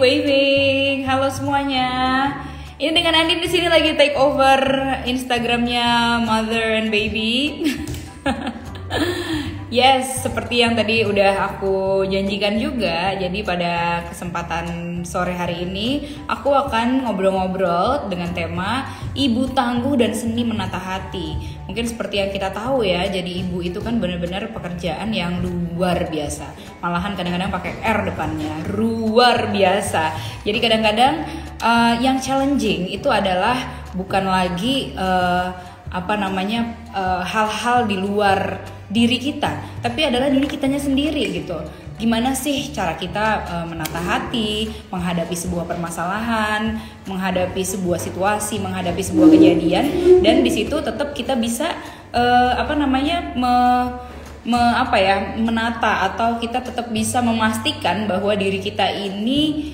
waving. Halo semuanya. Ini dengan Andin di sini lagi take over Instagramnya Mother and Baby. Yes, seperti yang tadi udah aku janjikan juga. Jadi pada kesempatan sore hari ini aku akan ngobrol-ngobrol dengan tema Ibu Tangguh dan Seni Menata Hati. Mungkin seperti yang kita tahu ya, jadi ibu itu kan benar-benar pekerjaan yang luar biasa. Malahan kadang-kadang pakai R depannya, luar biasa. Jadi kadang-kadang yang challenging itu adalah bukan lagi hal-hal di luar diri kita, tapi adalah diri kitanya sendiri gitu. Gimana sih cara kita menata hati, menghadapi sebuah permasalahan, menghadapi sebuah situasi, menghadapi sebuah kejadian, dan di situ tetap kita bisa menata, atau kita tetap bisa memastikan bahwa diri kita ini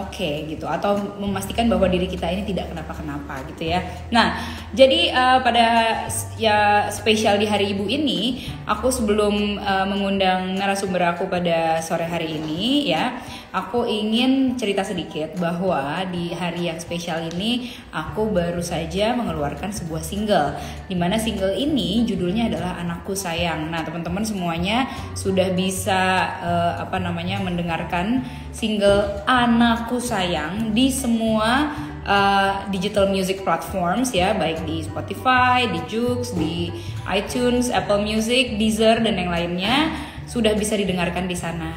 oke gitu, atau memastikan bahwa diri kita ini tidak kenapa-kenapa gitu ya. Nah, jadi pada ya spesial di hari ibu ini, aku sebelum mengundang narasumber aku pada sore hari ini ya, aku ingin cerita sedikit bahwa di hari yang spesial ini aku baru saja mengeluarkan sebuah single, dimana single ini judulnya adalah Anakku Sayang. Nah, teman-teman semuanya sudah bisa mendengarkan single Anakku Sayang di semua digital music platforms ya, baik di Spotify, di Joox, di iTunes, Apple Music, Deezer dan yang lainnya sudah bisa didengarkan di sana.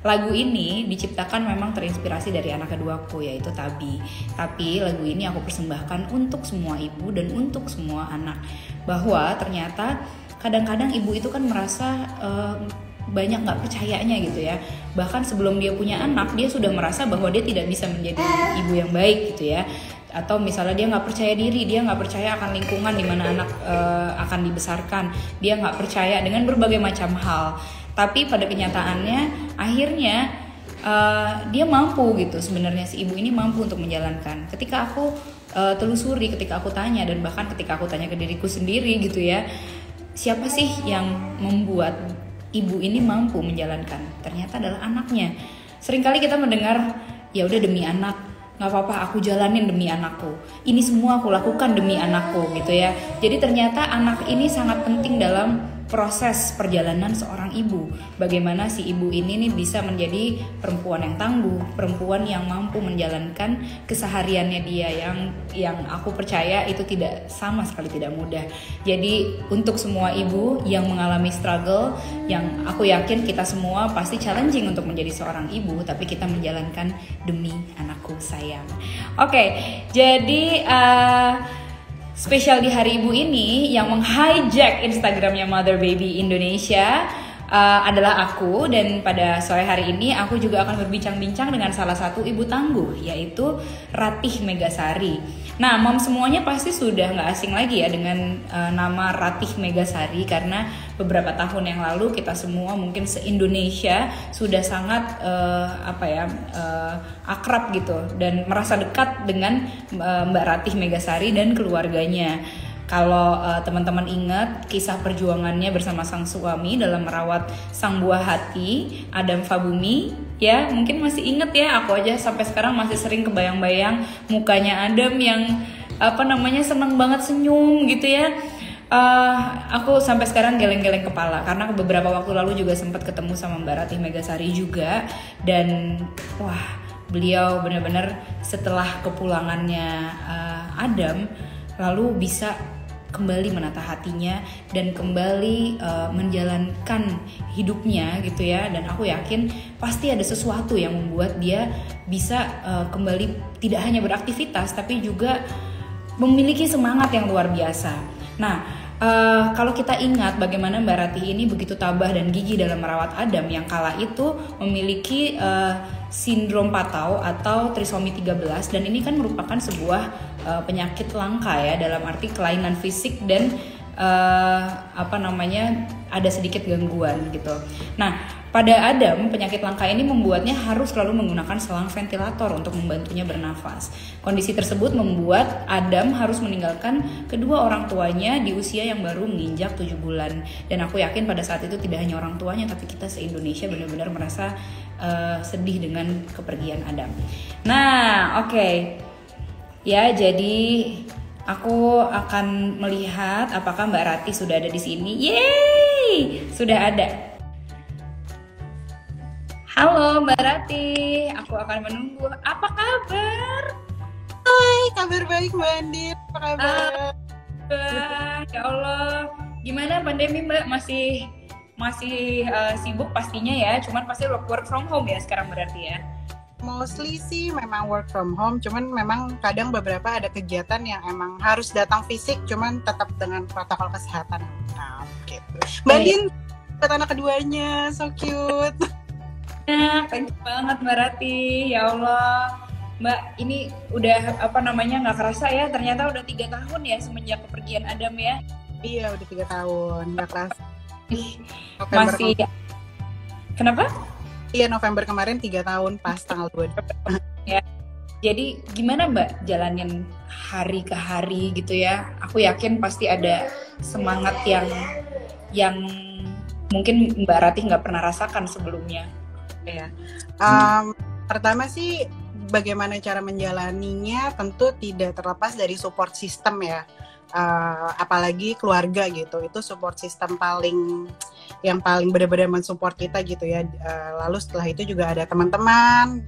Lagu ini diciptakan memang terinspirasi dari anak keduaku, yaitu Tabi. Tapi lagu ini aku persembahkan untuk semua ibu dan untuk semua anak, bahwa ternyata kadang-kadang ibu itu kan merasa banyak nggak percayanya gitu ya. Bahkan sebelum dia punya anak, dia sudah merasa bahwa dia tidak bisa menjadi ibu yang baik gitu ya. Atau misalnya dia nggak percaya diri, dia nggak percaya akan lingkungan di mana anak akan dibesarkan, dia nggak percaya dengan berbagai macam hal. Tapi pada kenyataannya akhirnya dia mampu gitu. Sebenarnya si ibu ini mampu untuk menjalankan. Ketika aku telusuri, ketika aku tanya, dan bahkan ketika aku tanya ke diriku sendiri gitu ya, siapa sih yang membuat ibu ini mampu menjalankan? Ternyata adalah anaknya. Seringkali kita mendengar, ya udah demi anak, nggak apa-apa, aku jalanin demi anakku. Ini semua aku lakukan demi anakku gitu ya. Jadi ternyata anak ini sangat penting dalam proses perjalanan seorang ibu. Bagaimana si ibu ini nih bisa menjadi perempuan yang tangguh, perempuan yang mampu menjalankan kesehariannya dia, yang aku percaya itu tidak sama sekali tidak mudah. Jadi untuk semua ibu yang mengalami struggle, yang aku yakin kita semua pasti challenging untuk menjadi seorang ibu, tapi kita menjalankan demi Anakku Sayang. Oke, jadi spesial di hari ibu ini yang menghijack Instagramnya Mother Baby Indonesia adalah aku. Dan pada sore hari ini aku juga akan berbincang-bincang dengan salah satu ibu tangguh, yaitu Ratih Megasari. Nah, mom semuanya pasti sudah nggak asing lagi ya dengan nama Ratih Megasari, karena beberapa tahun yang lalu kita semua mungkin se-Indonesia sudah sangat akrab gitu dan merasa dekat dengan Mbak Ratih Megasari dan keluarganya. Kalau teman-teman ingat kisah perjuangannya bersama sang suami dalam merawat sang buah hati, Adam Fabumi, ya mungkin masih inget ya. Aku aja sampai sekarang masih sering kebayang-bayang mukanya Adam yang seneng banget senyum gitu ya. Aku sampai sekarang geleng-geleng kepala karena beberapa waktu lalu juga sempat ketemu sama Mbak Ratih Megasari juga, dan wah, beliau benar-benar setelah kepulangannya Adam lalu bisa kembali menata hatinya dan kembali menjalankan hidupnya gitu ya. Dan aku yakin pasti ada sesuatu yang membuat dia bisa kembali tidak hanya beraktivitas tapi juga memiliki semangat yang luar biasa. Nah, kalau kita ingat bagaimana Mbak Ratih ini begitu tabah dan gigih dalam merawat Adam yang kala itu memiliki sindrom Patau atau trisomi 13, dan ini kan merupakan sebuah penyakit langka ya, dalam arti kelainan fisik dan apa namanya, ada sedikit gangguan gitu. Nah, pada Adam, penyakit langka ini membuatnya harus selalu menggunakan selang ventilator untuk membantunya bernafas. Kondisi tersebut membuat Adam harus meninggalkan kedua orang tuanya di usia yang baru menginjak 7 bulan. Dan aku yakin pada saat itu tidak hanya orang tuanya, tapi kita se-Indonesia benar-benar merasa sedih dengan kepergian Adam. Nah, oke. Ya, jadi aku akan melihat apakah Mbak Rati sudah ada di sini. Yeay, sudah ada. Halo Mbak Rati, aku akan menunggu. Apa kabar? Hai, kabar baik Mbak Andin. Apa kabar? Ya Allah, gimana pandemi Mbak? Masih sibuk pastinya ya. Cuman pasti work from home ya sekarang berarti ya. Mostly sih memang work from home, cuman memang kadang beberapa ada kegiatan yang emang harus datang fisik, cuman tetap dengan protokol kesehatan. Nah, gitu. Mbak Din, buat anak keduanya, so cute. Thank you banget Mbak Rati, ya Allah. Mbak, ini udah apa namanya, nggak kerasa ya, ternyata udah 3 tahun ya semenjak kepergian Adam ya. Iya, udah 3 tahun, nggak kerasa. Masih, kenapa? Iya, November kemarin 3 tahun pas tanggal 2. Ya. Jadi gimana Mbak jalanin hari ke hari gitu ya? Aku yakin pasti ada semangat yang mungkin Mbak Rati nggak pernah rasakan sebelumnya. Ya. Pertama sih bagaimana cara menjalaninya tentu tidak terlepas dari support system ya. Apalagi keluarga gitu, itu support system yang paling benar-benar mensupport kita gitu ya. Lalu setelah itu juga ada teman-teman,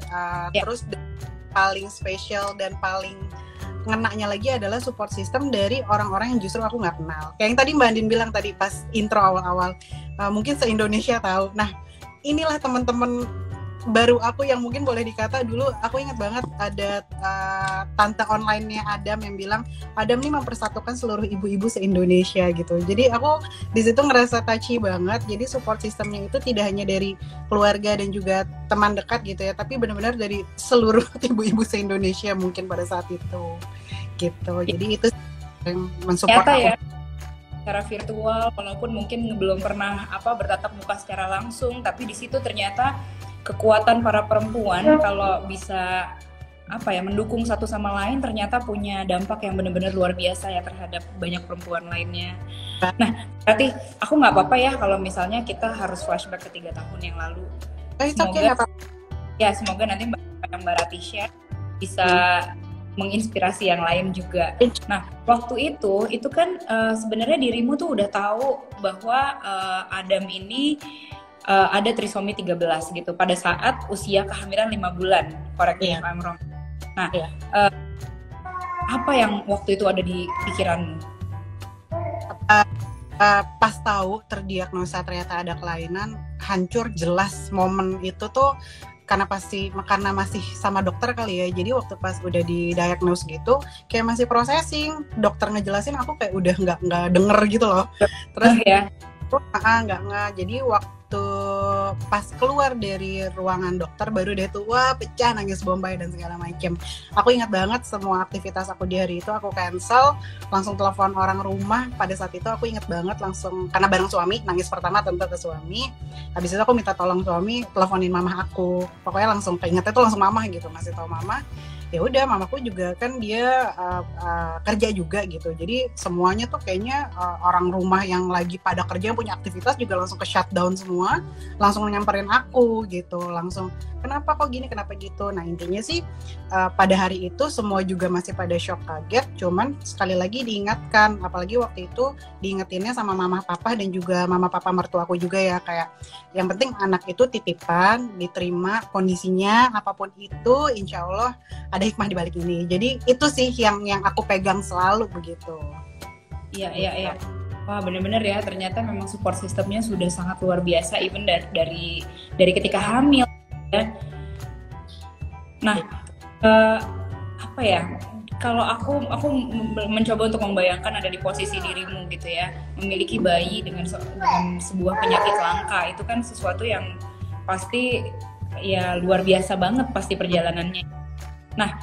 terus paling spesial dan paling ngenaknya lagi adalah support system dari orang-orang yang justru aku nggak kenal. Kayak yang tadi Mbak Andin bilang tadi pas intro awal-awal, mungkin se-Indonesia tahu. Nah, inilah teman-teman baru aku yang mungkin boleh dikata dulu aku ingat banget ada tante online-nya Adam yang bilang Adam nih mempersatukan seluruh ibu-ibu se-Indonesia gitu. Jadi aku di situ ngerasa touchy banget. Jadi support systemnya itu tidak hanya dari keluarga dan juga teman dekat gitu ya, tapi benar-benar dari seluruh ibu-ibu se-Indonesia mungkin pada saat itu gitu. Jadi itu yang mensupport aku. Ya, secara virtual walaupun mungkin belum pernah bertatap muka secara langsung, tapi di situ ternyata kekuatan para perempuan kalau bisa mendukung satu sama lain ternyata punya dampak yang benar-benar luar biasa ya terhadap banyak perempuan lainnya. Nah, berarti aku nggak apa-apa ya kalau misalnya kita harus flashback ke 3 tahun yang lalu. Semoga nanti Mbak Rati share bisa menginspirasi yang lain juga. Nah, waktu itu kan sebenarnya dirimu tuh udah tahu bahwa Adam ini ada trisomi 13 gitu pada saat usia kehamilan 5 bulan, correct me if I'm wrong. Nah, apa yang waktu itu ada di pikiranmu? Pas tahu terdiagnosa ternyata ada kelainan, hancur jelas momen itu tuh karena masih sama dokter kali ya. Jadi waktu pas udah didiagnose gitu, kayak masih processing, dokter ngejelasin aku kayak udah nggak denger gitu loh. Terus nggak. Jadi waktu pas keluar dari ruangan dokter baru deh tuh pecah nangis bombay dan segala macem. Aku ingat banget semua aktivitas aku di hari itu aku cancel, langsung telepon orang rumah. Pada saat itu aku ingat banget langsung karena bareng suami, nangis pertama tentu ke suami. Habis itu aku minta tolong suami teleponin mama aku. Pokoknya langsung keingetnya tuh langsung mama gitu, ngasih tahu mama. Ya udah, mamaku juga kan dia kerja juga gitu, jadi semuanya tuh kayaknya orang rumah yang lagi pada kerja punya aktivitas juga langsung ke shutdown semua, langsung nyamperin aku gitu, langsung kenapa kok gini, kenapa gitu. Nah intinya sih pada hari itu semua juga masih pada shock kaget, cuman sekali lagi diingatkan, apalagi waktu itu diingetinnya sama mama papa dan juga mama papa mertuaku juga ya, kayak yang penting anak itu titipan, diterima kondisinya apapun itu, insya Allah ada hikmah di balik ini. Jadi itu sih yang aku pegang selalu begitu. Iya. Wah, benar-benar ya, ternyata memang support sistemnya sudah sangat luar biasa even dari ketika hamil ya. Nah, kalau aku mencoba untuk membayangkan ada di posisi dirimu gitu ya, memiliki bayi dengan sebuah penyakit langka, itu kan sesuatu yang pasti ya luar biasa banget pasti perjalanannya. Nah,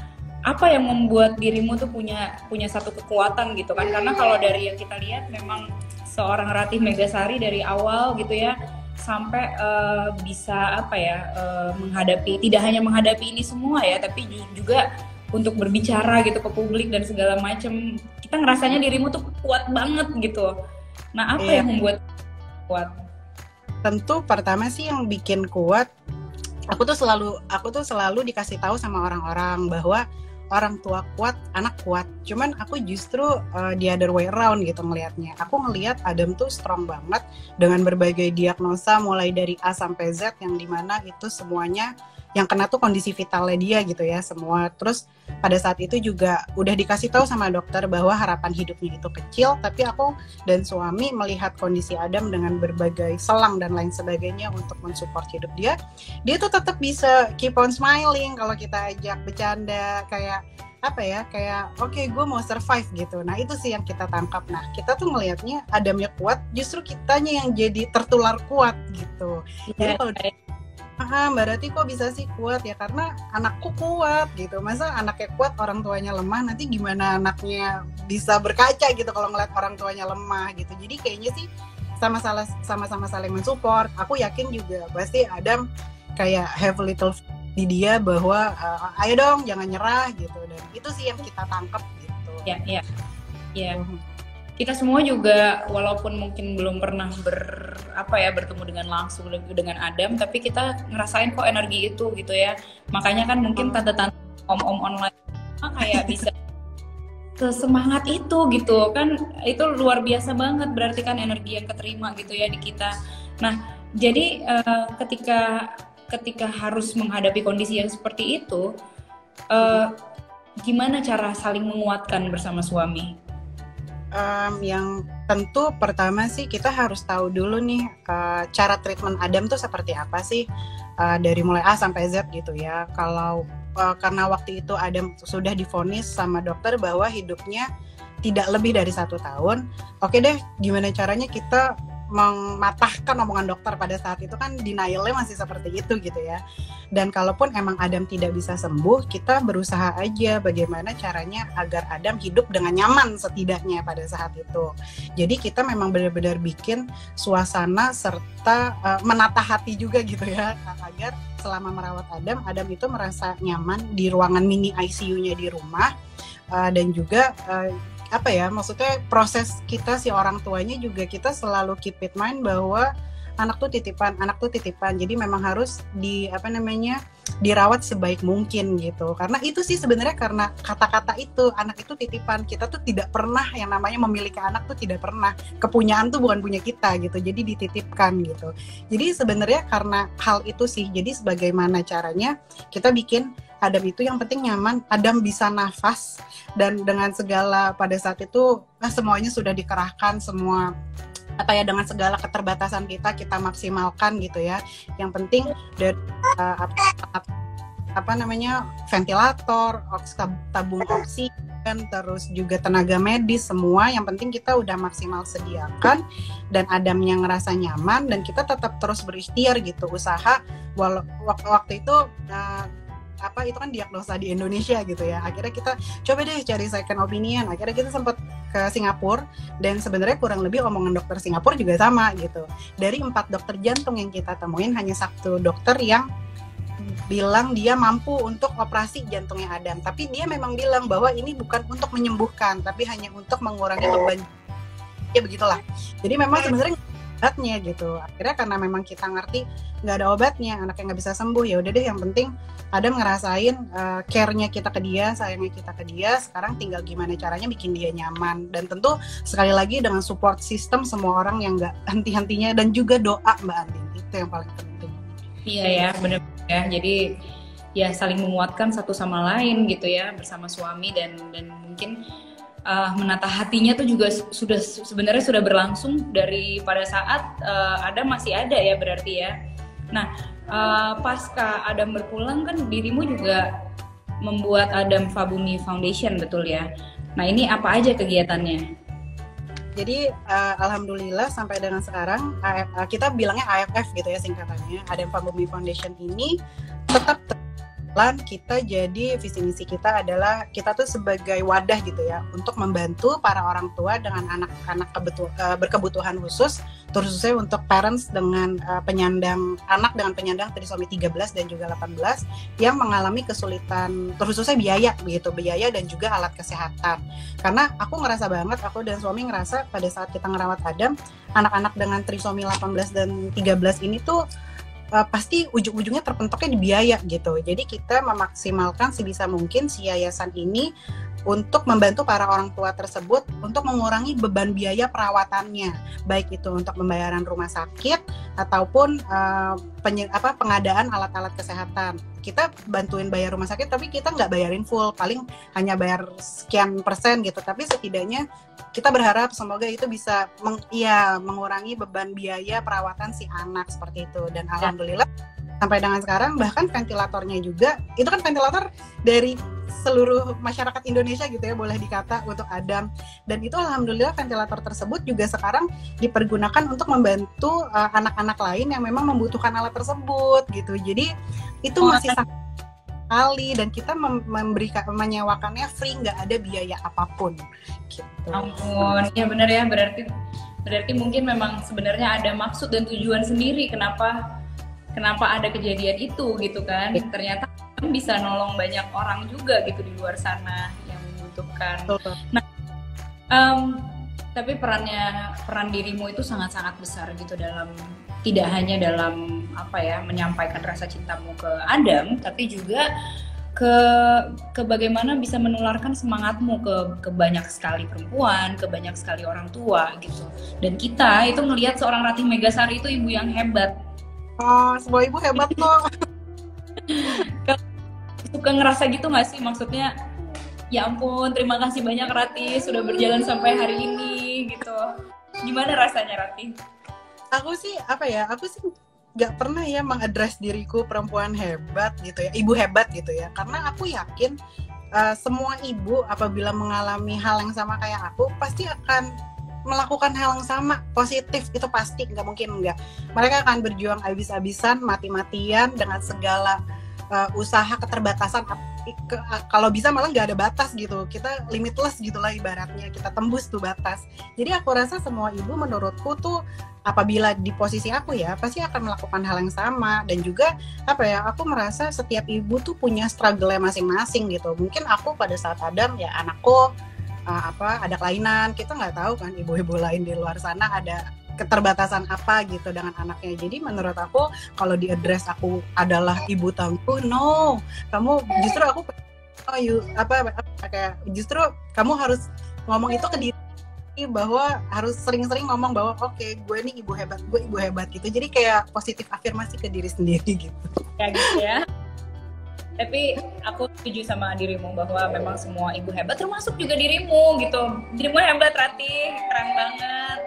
apa yang membuat dirimu tuh punya satu kekuatan gitu kan? Karena kalau dari yang kita lihat memang seorang Ratih Megasari dari awal gitu ya sampai bisa apa ya menghadapi, tidak hanya menghadapi ini semua ya, tapi juga untuk berbicara gitu ke publik dan segala macam. Kita ngerasanya dirimu tuh kuat banget gitu. Nah, apa yang membuat kuat? Tentu pertama sih yang bikin kuat, aku tuh selalu dikasih tahu sama orang-orang bahwa orang tua kuat, anak kuat. Cuman aku justru the other way around gitu ngelihatnya. Aku ngelihat Adam tuh strong banget dengan berbagai diagnosa mulai dari A sampai Z yang dimana itu semuanya yang kena tuh kondisi vitalnya dia gitu ya semua. Terus pada saat itu juga udah dikasih tahu sama dokter bahwa harapan hidupnya itu kecil, tapi aku dan suami melihat kondisi Adam dengan berbagai selang dan lain sebagainya untuk mensupport hidup dia. Dia tuh tetap bisa keep on smiling kalau kita ajak bercanda kayak apa ya, kayak oke, gue mau survive gitu. Nah itu sih yang kita tangkap. Nah kita tuh ngelihatnya Adamnya kuat, justru kitanya yang jadi tertular kuat gitu. Jadi kalau Mbak Rati kok bisa sih kuat ya, karena anakku kuat gitu. Masa anaknya kuat orang tuanya lemah, nanti gimana anaknya bisa berkaca gitu kalau ngeliat orang tuanya lemah gitu. Jadi kayaknya sih sama-sama saling mensupport. Aku yakin juga pasti Adam kayak have a little di dia bahwa ayo dong jangan nyerah gitu. Dan itu sih yang kita tangkap gitu. Iya. Kita semua juga walaupun mungkin belum pernah bertemu dengan langsung dengan Adam, tapi kita ngerasain kok energi itu gitu ya. Makanya kan mungkin tante-tante om-om online kayak bisa sesemangat itu gitu kan, itu luar biasa banget, berarti kan energi yang keterima gitu ya di kita. Nah jadi ketika harus menghadapi kondisi yang seperti itu, gimana cara saling menguatkan bersama suami? Yang tentu pertama sih kita harus tahu dulu nih cara treatment Adam tuh seperti apa sih, dari mulai A sampai Z gitu ya. Kalau karena waktu itu Adam sudah divonis sama dokter bahwa hidupnya tidak lebih dari 1 tahun, oke deh gimana caranya kita mematahkan omongan dokter pada saat itu, kan denialnya masih seperti itu gitu ya. Dan kalaupun emang Adam tidak bisa sembuh, kita berusaha aja bagaimana caranya agar Adam hidup dengan nyaman setidaknya pada saat itu. Jadi kita memang benar-benar bikin suasana serta menata hati juga gitu ya, agar selama merawat Adam itu merasa nyaman di ruangan mini ICU-nya di rumah, dan juga apa ya, maksudnya proses kita si orang tuanya juga kita selalu keep it mind bahwa anak tuh titipan, jadi memang harus dirawat sebaik mungkin gitu. Karena itu sih sebenarnya, karena kata-kata itu anak itu titipan, kita tuh tidak pernah yang namanya memiliki anak tuh tidak pernah, kepunyaan tuh bukan punya kita gitu, jadi dititipkan gitu. Jadi sebenarnya karena hal itu sih, jadi sebagaimana caranya kita bikin Adam itu yang penting nyaman, Adam bisa nafas, dan dengan segala pada saat itu semuanya sudah dikerahkan, semua dengan segala keterbatasan kita maksimalkan gitu ya. Yang penting dari ventilator, tabung oksigen, terus juga tenaga medis, semua yang penting kita udah maksimal sediakan, dan Adamnya ngerasa nyaman, dan kita tetap terus berikhtiar gitu, usaha waktu itu itu kan diagnosa di Indonesia gitu ya. Akhirnya kita coba deh cari second opinion. Akhirnya kita sempat ke Singapura, dan sebenarnya kurang lebih omongan dokter Singapura juga sama gitu. Dari 4 dokter jantung yang kita temuin, hanya 1 dokter yang bilang dia mampu untuk operasi jantungnya Adam. Tapi dia memang bilang bahwa ini bukan untuk menyembuhkan, tapi hanya untuk mengurangi beban. Ya begitulah. Jadi memang sebenarnya obatnya gitu. Akhirnya karena memang kita ngerti nggak ada obatnya, anaknya nggak bisa sembuh, ya udah deh yang penting Adam ngerasain care-nya kita ke dia, sayangnya kita ke dia. Sekarang tinggal gimana caranya bikin dia nyaman, dan tentu sekali lagi dengan support system semua orang yang nggak henti-hentinya, dan juga doa Mbak Andin, itu yang paling penting. Iya ya, benar ya. Jadi ya saling menguatkan satu sama lain gitu ya bersama suami, dan mungkin menata hatinya tuh juga sebenarnya sudah berlangsung dari pada saat Adam masih ada ya berarti ya. Nah pasca Adam berpulang kan dirimu juga membuat Adam Fabumi Foundation, betul ya? Nah ini apa aja kegiatannya? Jadi alhamdulillah sampai dengan sekarang kita bilangnya AFF gitu ya singkatannya, Adam Fabumi Foundation ini tetap kita jadi visi misi kita adalah kita tuh sebagai wadah gitu ya untuk membantu para orang tua dengan anak-anak berkebutuhan khusus, terusnya untuk parents dengan penyandang anak dengan penyandang trisomi 13 dan juga 18 yang mengalami kesulitan khususnya biaya dan juga alat kesehatan. Karena aku ngerasa banget, aku dan suami ngerasa pada saat kita ngerawat Adam, anak-anak dengan trisomi 18 dan 13 ini tuh pasti ujung-ujungnya terpentoknya di biaya gitu. Jadi kita memaksimalkan sebisa mungkin si yayasan ini untuk membantu para orang tua tersebut untuk mengurangi beban biaya perawatannya, baik itu untuk pembayaran rumah sakit ataupun pengadaan alat-alat kesehatan. Kita bantuin bayar rumah sakit, tapi kita nggak bayarin full, paling hanya bayar sekian persen gitu. Tapi setidaknya kita berharap semoga itu bisa mengurangi beban biaya perawatan si anak seperti itu. Dan alhamdulillah sampai dengan sekarang bahkan ventilatornya juga, itu kan ventilator dari seluruh masyarakat Indonesia gitu ya, boleh dikata, untuk Adam. Dan itu alhamdulillah ventilator tersebut juga sekarang dipergunakan untuk membantu anak-anak lain yang memang membutuhkan alat tersebut gitu. Jadi itu masih sangat sekali, dan kita menyewakannya free, nggak ada biaya apapun gitu. Ampun, ya benar ya, berarti mungkin memang sebenarnya ada maksud dan tujuan sendiri kenapa ada kejadian itu gitu kan. Ternyata bisa nolong banyak orang juga gitu di luar sana yang membutuhkan. Nah, tapi peran dirimu itu sangat-sangat besar gitu dalam, tidak hanya dalam menyampaikan rasa cintamu ke Adam, tapi juga ke bagaimana bisa menularkan semangatmu ke banyak sekali perempuan, ke banyak sekali orang tua gitu. Dan kita itu ngelihat seorang Ratih Megasari itu ibu yang hebat. Oh, semua ibu hebat kok. Suka ngerasa gitu nggak sih? Maksudnya, ya ampun, terima kasih banyak Ratih sudah berjalan sampai hari ini gitu. Gimana rasanya Ratih? Aku sih nggak pernah ya mengadres diriku perempuan hebat gitu ya, ibu hebat gitu ya. Karena aku yakin semua ibu apabila mengalami hal yang sama kayak aku pasti akan melakukan hal yang sama, positif, itu pasti, nggak mungkin enggak. Mereka akan berjuang habis-habisan, mati-matian dengan segala usaha keterbatasan. Kalau bisa malah nggak ada batas gitu, kita limitless gitulah ibaratnya, kita tembus tuh batas. Jadi aku rasa semua ibu menurutku tuh apabila di posisi aku ya pasti akan melakukan hal yang sama. Dan juga aku merasa setiap ibu tuh punya struggle-nya masing-masing gitu. Mungkin aku pada saat Adam ya anakku ada kelainan, kita nggak tahu kan ibu-ibu lain di luar sana ada keterbatasan apa gitu dengan anaknya. Jadi menurut aku kalau diadres aku adalah ibu tangguh, no, kamu justru aku justru kamu harus ngomong itu ke diri, bahwa harus sering-sering ngomong bahwa oke, gue nih ibu hebat gitu. Jadi kayak positif afirmasi ke diri sendiri gitu. Ya gitu ya. Tapi aku setuju sama dirimu bahwa memang semua ibu hebat, termasuk juga dirimu gitu. Dirimu hebat Ratih, keren banget.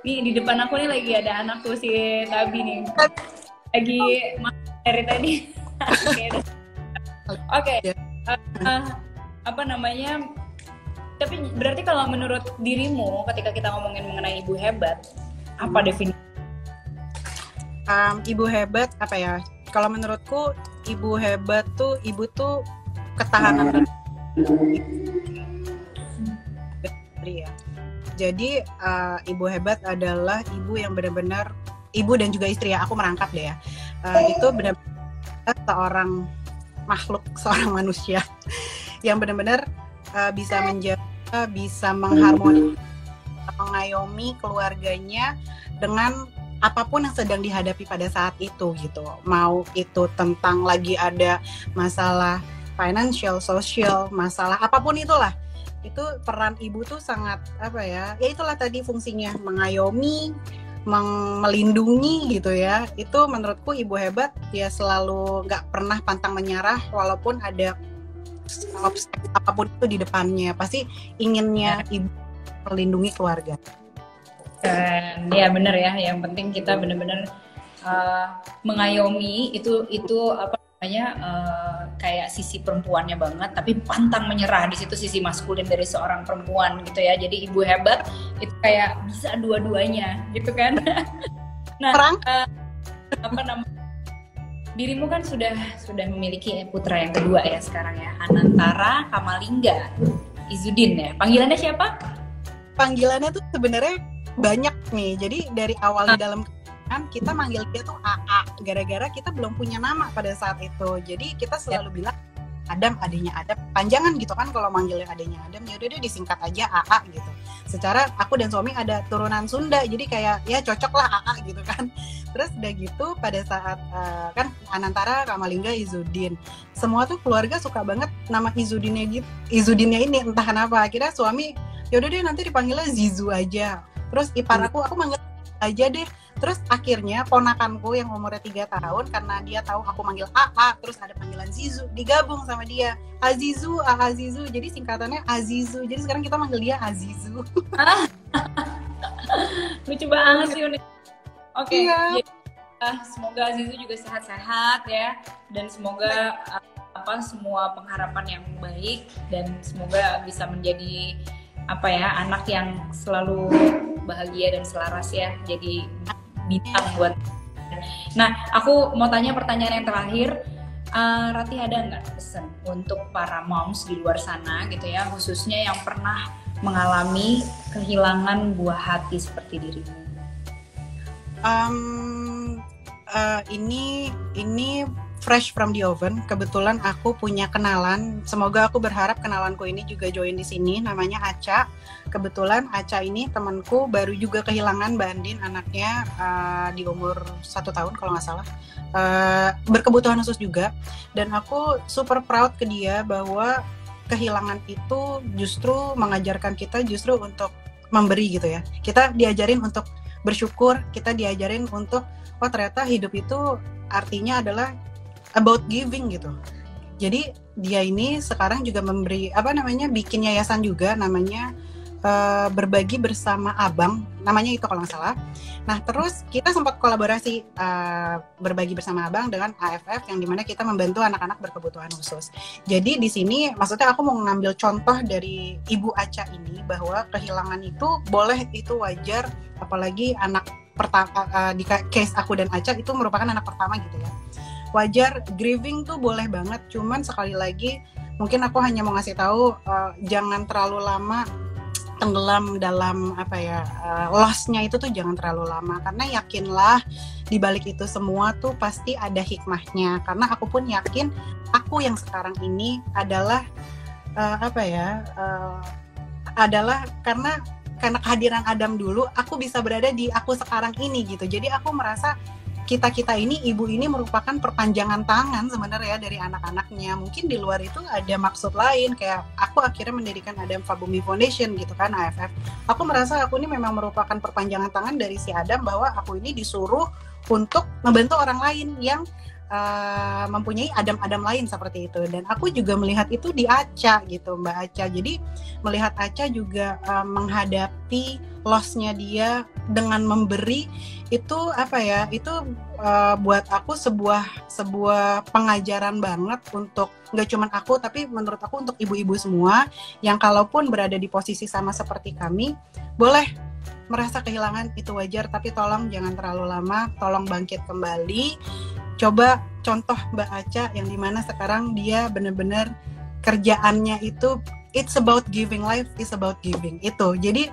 Nih di depan aku nih lagi ada anakku si Tabi nih, lagi dari tadi. Oke. Tapi berarti kalau menurut dirimu ketika kita ngomongin mengenai ibu hebat, apa definisi? Ibu hebat apa ya? Kalau menurutku ibu hebat tuh, ibu tuh ketahanan ya. Jadi ibu hebat adalah ibu yang benar-benar, ibu dan juga istri ya, aku merangkap deh ya. Itu benar-benar seorang makhluk, seorang manusia yang benar-benar bisa menjaga, bisa mengharmoni, mengayomi keluarganya dengan apapun yang sedang dihadapi pada saat itu gitu. Mau itu tentang lagi ada masalah financial, sosial, masalah apapun itulah. Itu peran ibu tuh sangat ya itulah tadi fungsinya, mengayomi, melindungi gitu ya. Itu menurutku ibu hebat ya, selalu nggak pernah pantang menyerah walaupun ada obstacle apapun itu di depannya. Pasti inginnya ibu melindungi keluarga. Ya benar ya, yang penting kita benar-benar mengayomi itu kayak sisi perempuannya banget, tapi pantang menyerah, di situ sisi maskulin dari seorang perempuan gitu ya. Jadi ibu hebat itu kayak bisa dua-duanya gitu kan. Nah, dirimu kan sudah memiliki putra yang kedua ya sekarang ya, Anantara Kamalingga Izudin ya. Panggilannya siapa? Panggilannya tuh sebenarnya banyak nih. Jadi dari awal di dalam kan kita manggil dia tuh AA gara-gara kita belum punya nama pada saat itu. Jadi kita selalu bilang Adam, adanya Adam, panjangan gitu kan kalau manggilnya adanya Adam, ya udah deh disingkat aja AA gitu. Secara aku dan suami ada turunan Sunda, jadi kayak ya cocok lah AA gitu kan. Terus udah gitu pada saat kan Anantara Kamalingga Izudin, semua tuh keluarga suka banget nama Izudinnya gitu, Izudinnya ini entah kenapa. Akhirnya suami ya udah deh nanti dipanggilnya Zizu aja. Terus ipar aku manggil aja deh. Terus akhirnya ponakanku yang umurnya 3 tahun, karena dia tahu aku manggil AA, terus ada panggilan Zizu, digabung sama dia, Azizu, Azizu, jadi singkatannya Azizu. Jadi sekarang kita manggil dia Azizu. Lucu banget sih, unik. Oke, iya. Semoga Azizu juga sehat-sehat ya, dan semoga semua pengharapan yang baik, dan semoga bisa menjadi anak yang selalu bahagia dan selaras ya, jadi bintang buat. Nah, aku mau tanya pertanyaan yang terakhir, Rati ada nggak pesan untuk para moms di luar sana gitu ya, khususnya yang pernah mengalami kehilangan buah hati seperti dirimu? Ini fresh from the oven. Kebetulan aku punya kenalan. Semoga aku berharap kenalanku ini juga join di sini. Namanya Aca. Kebetulan Aca ini temanku baru juga kehilangan Mbak Andin, anaknya di umur 1 tahun kalau nggak salah. Berkebutuhan khusus juga. Dan aku super proud ke dia bahwa kehilangan itu justru mengajarkan kita justru untuk memberi gitu ya. Kita diajarin untuk bersyukur. Kita diajarin untuk ternyata hidup itu artinya adalah about giving gitu. Jadi dia ini sekarang juga memberi bikin yayasan juga namanya Berbagi Bersama Abang, namanya itu kalau nggak salah. Nah terus kita sempat kolaborasi Berbagi Bersama Abang dengan AFF, yang dimana kita membantu anak-anak berkebutuhan khusus. Jadi di sini maksudnya aku mau ngambil contoh dari Ibu Aca ini bahwa kehilangan itu boleh, itu wajar, apalagi anak pertama di case aku dan Aca itu merupakan anak pertama gitu ya. Wajar, grieving tuh boleh banget, cuman sekali lagi mungkin aku hanya mau ngasih tahu jangan terlalu lama tenggelam dalam loss-nya itu tuh jangan terlalu lama, karena yakinlah di balik itu semua tuh pasti ada hikmahnya. Karena aku pun yakin aku yang sekarang ini adalah adalah karena kehadiran Adam dulu aku bisa berada di aku sekarang ini gitu. Jadi aku merasa kita ini, ibu ini merupakan perpanjangan tangan sebenarnya dari anak-anaknya. Mungkin di luar itu ada maksud lain, kayak aku akhirnya mendirikan Adam Fabumi Foundation gitu kan, AFF. Aku merasa aku ini memang merupakan perpanjangan tangan dari si Adam, bahwa aku ini disuruh untuk membantu orang lain yang mempunyai Adam lain seperti itu. Dan aku juga melihat itu di Aca gitu, Mbak Aca. Jadi melihat Aca juga menghadapi loss-nya dia dengan memberi itu itu buat aku sebuah pengajaran banget untuk nggak cuma aku, tapi menurut aku untuk ibu-ibu semua yang kalaupun berada di posisi sama seperti kami, boleh merasa kehilangan, itu wajar, tapi tolong jangan terlalu lama, tolong bangkit kembali. Coba contoh Mbak Aca yang dimana sekarang dia benar-benar kerjaannya itu it's about giving, life is about giving itu. Jadi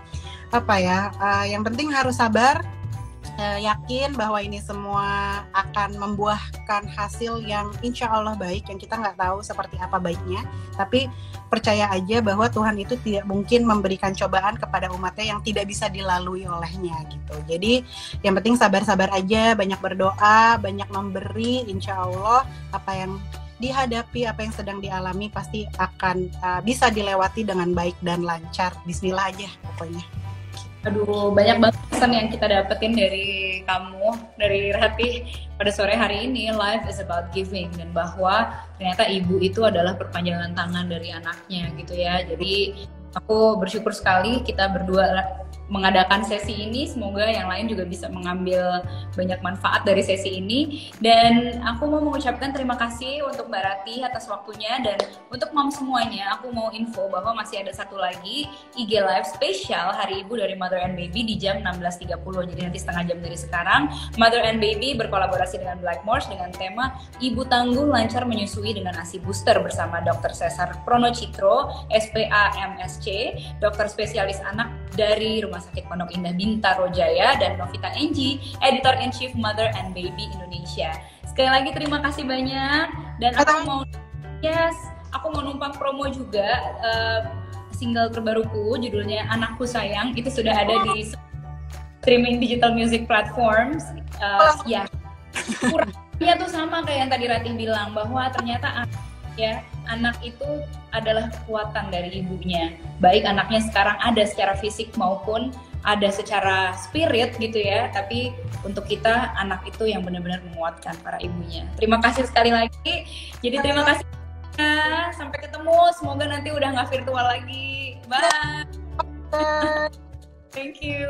yang penting harus sabar, yakin bahwa ini semua akan membuahkan hasil yang insya Allah baik, yang kita nggak tahu seperti apa baiknya, tapi percaya aja bahwa Tuhan itu tidak mungkin memberikan cobaan kepada umatnya yang tidak bisa dilalui olehnya gitu. Jadi yang penting sabar-sabar aja, banyak berdoa, banyak memberi, insya Allah apa yang dihadapi, apa yang sedang dialami pasti akan bisa dilewati dengan baik dan lancar. Bismillah aja pokoknya. Aduh, banyak banget pesan yang kita dapetin dari kamu, dari Rati pada sore hari ini. Life is about giving, dan bahwa ternyata ibu itu adalah perpanjangan tangan dari anaknya gitu ya. Jadi aku bersyukur sekali kita berdua mengadakan sesi ini. Semoga yang lain juga bisa mengambil banyak manfaat dari sesi ini. Dan aku mau mengucapkan terima kasih untuk Mbak Rati atas waktunya. Dan untuk mom semuanya, aku mau info bahwa masih ada satu lagi IG Live spesial Hari Ibu dari Mother and Baby di jam 16.30. Jadi nanti setengah jam dari sekarang, Mother and Baby berkolaborasi dengan Blackmores dengan tema Ibu Tangguh Lancar Menyusui dengan ASI Booster bersama Dr. Cesar Pronocitro, SPA MSc, dokter spesialis anak dari Rumah Sakit Pondok Indah Bintaro Jaya, dan Novita Enji, Editor-in-Chief Mother and Baby Indonesia. Sekali lagi terima kasih banyak, dan aku mau numpang promo juga single terbaruku judulnya Anakku Sayang. Itu sudah ada di streaming digital music platforms. Ya, kurangnya tuh sama kayak yang tadi Ratih bilang, bahwa ternyata anak itu adalah kekuatan dari ibunya. Baik anaknya sekarang ada secara fisik maupun ada secara spirit gitu ya. Tapi untuk kita, anak itu yang benar-benar menguatkan para ibunya. Terima kasih sekali lagi. Jadi terima kasih. Sampai ketemu. Semoga nanti udah nggak virtual lagi. Bye. Thank you.